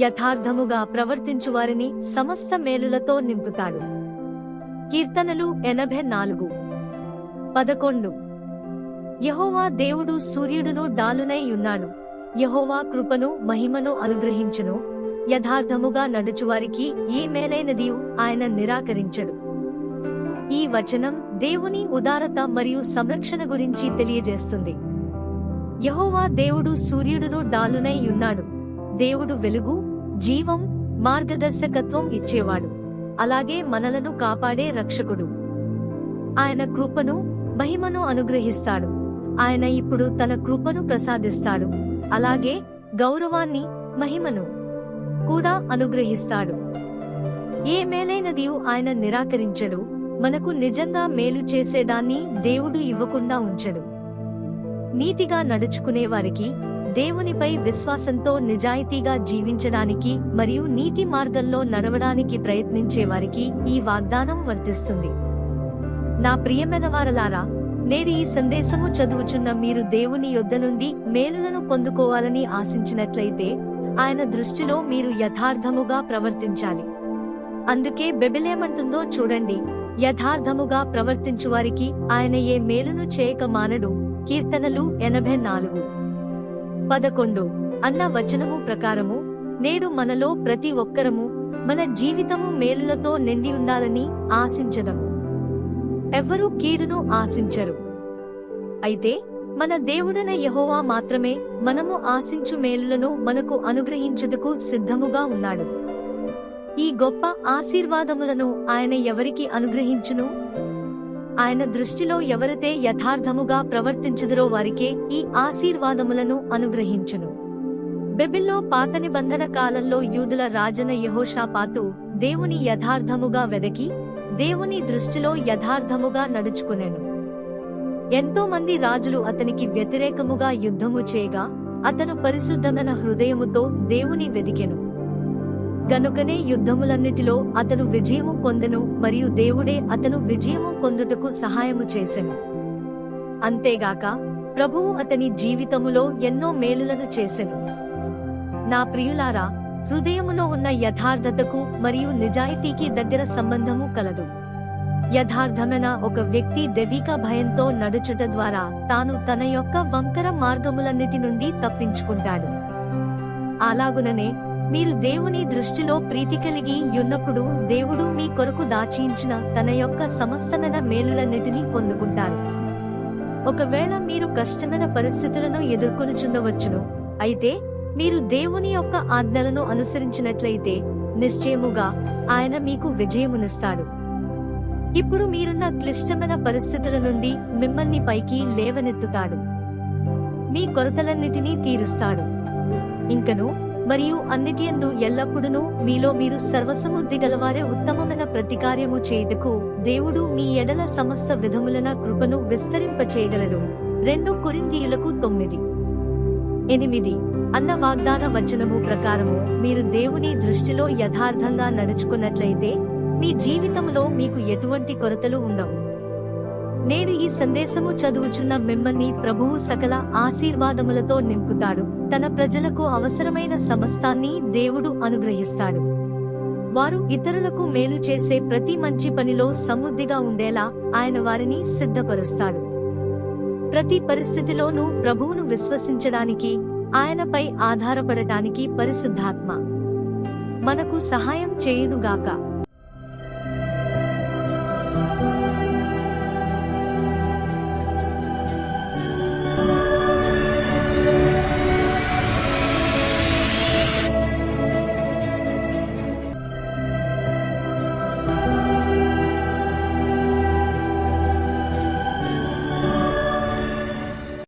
యథార్థముగా ప్రవర్తించువారిని సమస్త మేలులతో నింపుతాడు. కీర్తనలు 84:11. యెహోవా దేవుడు సూర్యుడును డాలునై ఉన్నాడు. యెహోవా కృపను మహిమను అనుగ్రహించును. యథార్థముగా నడుచువారికి ఏ మేలైనదియు ఆయన నిరాకరించడు. ఈ వచనం దేవుని ఉదారత మరియు సంరక్షణ గురించి తెలియజేస్తుంది. యెహోవా దేవుడు సూర్యుడును డాలునై ఉన్నాడు. దేవుడు వెలుగు, జీవం, మార్గదర్శకత్వం ఇచ్చేవాడు. అలాగే మనలను కాపాడే రక్షకుడు. ఆయన కృపను మహిమను అనుగ్రహిస్తాడు. ఆయన ఇప్పుడు తన కృపను ప్రసాదిస్తాడు. అలాగే గౌరవాన్ని, మహిమను కూడా అనుగ్రహిస్తాడు. ఏ మేలైనదియు ఆయన నిరాకరించడు. మనకు నిజంగా మేలు చేసేదాన్ని దేవుడు ఇవ్వకుండా ఉంచడు. నీతిగా నడుచుకునే వారికి, దేవునిపై విశ్వాసంతో నిజాయితీగా జీవించడానికి మరియు నీతి మార్గంలో నడవడానికి ప్రయత్నించేవారికి ఈ వాగ్దానం వర్తిస్తుంది. నా ప్రియమైన వారలారా, నేడు ఈ సందేశము చదువుచున్న మీరు దేవుని యొద్ద నుండి మేలులను పొందుకోవాలని ఆశించినట్లయితే ఆయన దృష్టిలో మీరు యథార్థముగా ప్రవర్తించాలి. అందుకే బైబిలేమంటుందో చూడండి. యథార్థముగా ప్రవర్తించువారికి ఆయన ఏ మేలును చేయక మానడు. కీర్తనలు 84:11 అన్న వచనము ప్రకారము నేడు మనలో ప్రతి ఒక్కరము మన జీవితము మేలులతో నిండి ఉండాలని ఆశించదము. ఎవ్వరూ కీడును ఆశించరు. అయితే మన దేవుడైన యెహోవా మాత్రమే మనము ఆశించు మేలులను మనకు అనుగ్రహించుటకు సిద్ధముగా ఉన్నాడు. ఈ గొప్ప ఆశీర్వాదములను ఆయన ఎవరికి అనుగ్రహించును? ఆయన దృష్టిలో ఎవరైతే యథార్థముగా ప్రవర్తించుదురో వారికే ఈ ఆశీర్వాదములను అనుగ్రహించును. బైబిల్లో పాత నిబంధన కాలంలో యూదుల రాజైన యెహోషాపాతు దేవుని యథార్థముగా వెదకి దేవుని దృష్టిలో యథార్థముగా నడుచుకునెను. ఎంతో మంది రాజులు అతనికి వ్యతిరేకముగా యుద్ధము చేయగా అతను పరిశుద్ధమైన హృదయముతో దేవుని వెదికెను. గనుకనే యుద్ధములన్నిటిలో అతను విజయము పొందెను మరియు దేవుడే అతను విజయము పొందుటకు సహాయము చేసెను. అంతేగాక ప్రభువు అతని జీవితములో ఎన్నో మేలులను చేసెను. నా ప్రియులారా, హృదయములో ఉన్న యథార్థతకు మరియు నిజాయితీకి దగ్గర సంబంధము కలదు. యథార్థమైన ఒక వ్యక్తి దైవిక భయంతో నడుచుట ద్వారా తాను తన యొక్క వంకర మార్గములన్నిటి నుండి తప్పించుకుంటాడు. అలాగుననే మీరు దేవుని దృష్టిలో ప్రీతి కలిగి యున్నప్పుడు దేవుడు మీ కొరకు దాచించిన తన యొక్క సమస్తమైన మేలులన్నిటినీ పొందుకుంటారు. ఒకవేళ మీరు కష్టమైన పరిస్థితులను ఎదుర్కొనుచుండవచ్చును. అయితే మీరు దేవుని యొక్క ఆజ్ఞలను అనుసరించినట్లయితే నిశ్చయముగా ఆయన మీకు విజయమునిస్తాడు. ఇప్పుడు మీరున్న క్లిష్టమైన పరిస్థితుల నుండి మిమ్మల్ని పైకి లేవనెత్తుతాడు. మీ కొరతలన్నిటినీ తీరుస్తాడు. ఇంకను మరియు అన్నిటియందు ఎల్లప్పుడూ మీలో మీరు సర్వసమృద్ధి గలవారే ఉత్తమమైన ప్రతికార్యము చేయుటకు దేవుడు మీ ఎడల సమస్త విధములన కృపను విస్తరింపచేయగలడు. 2 కొరింథీయులకు 9:8 అన్న వాగ్దాన వచనము ప్రకారము మీరు దేవుని దృష్టిలో యథార్థంగా నడుచుకున్నట్లయితే మీ జీవితంలో మీకు ఎటువంటి కొరతలు ఉండవు. నేడు ఈ సందేశము చదువుచున్న మిమ్మల్ని ప్రభువు సకల ఆశీర్వాదములతో నింపుతాడు. తన ప్రజలకు అవసరమైన సమస్తాన్ని దేవుడు అనుగ్రహిస్తాడు. వారు ఇతరులకు మేలు చేసే ప్రతి మంచి పనిలో సమృద్ధిగా ఉండేలా ఆయన వారిని సిద్ధపరుస్తాడు. ప్రతి పరిస్థితిలోనూ ప్రభువును విశ్వసించడానికి, ఆయనపై ఆధారపడటానికి పరిశుద్ధాత్మ మనకు సహాయం చేయునుగాక.